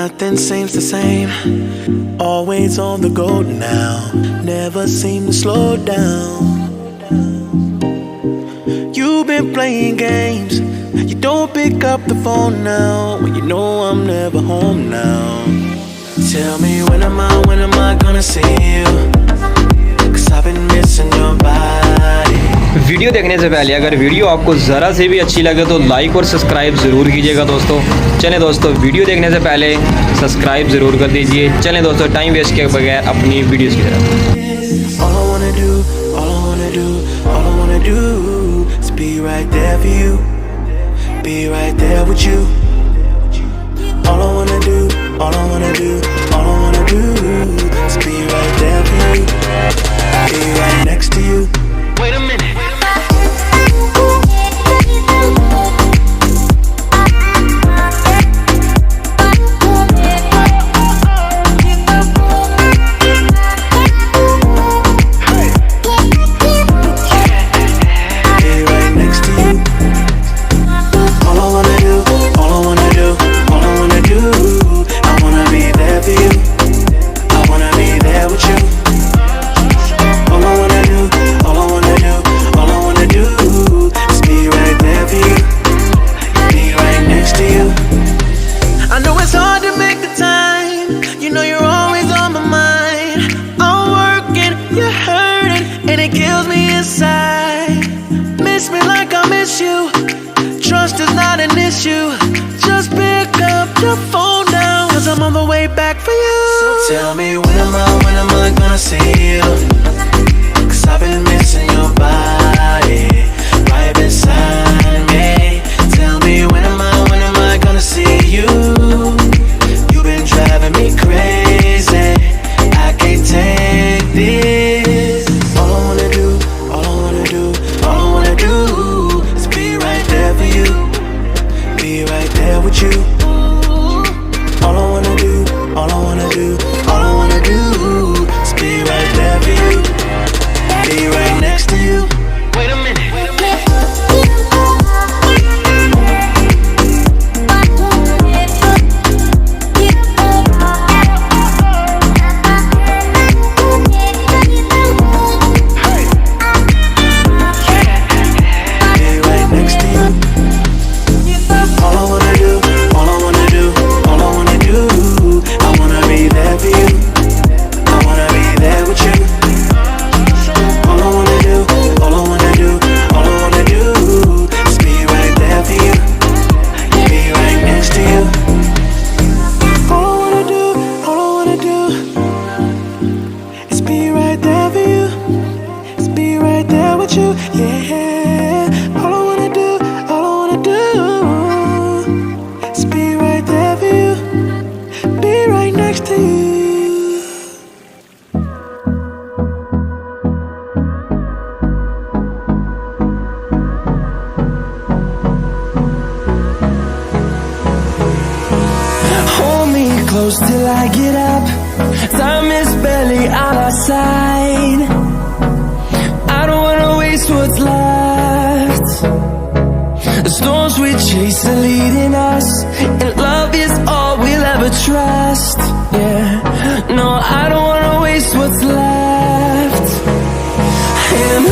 Nothing seems the same. Always on the go now. Never seem to slow down. You've been playing games. You don't pick up the phone now when you know I'm never home now. Tell me when am I gonna see you? 'Cause I've been missing your body. Video देखने से पहले अगर video आपको ज़रा से भी अच्छी लगे तो लाइक और सब्सक्राइब ज़रूर कीजिएगा दोस्तों। चलें दोस्तों, वीडियो देखने से पहले सब्सक्राइब ज़रूर कर दीजिए। चलें दोस्तों, टाइम वेस्ट किए बगैर अपनी वीडियोस की तरफ। All I wanna do, all I wanna do, all I wanna do is be right there for you, be right there with you. All I wanna do, all I wanna do, all I wanna do is be right there for you, be right next to you. Wait a minute. Miss me like I miss you. Trust is not an issue. Just pick up your phone now, 'cause I'm on the way back for you. So tell me when am I gonna see you? 'Cause I've been missing your body right beside me. Tell me when am I gonna see you? You've been driving me crazy. I can't take this. All I wanna do, all I wanna do, all I wanna do is be right there for you, be right there with you. All I wanna do, all I wanna do, all I wanna do is be right there for you, be right next to you. Wait a minute. Yeah, all I wanna do, all I wanna do is be right there for you, be right next to you. Hold me close till I get up. Time is barely on our side. What's left? The storms we chase are leading us, and love is all we'll ever trust. Yeah, no, I don't wanna waste what's left. And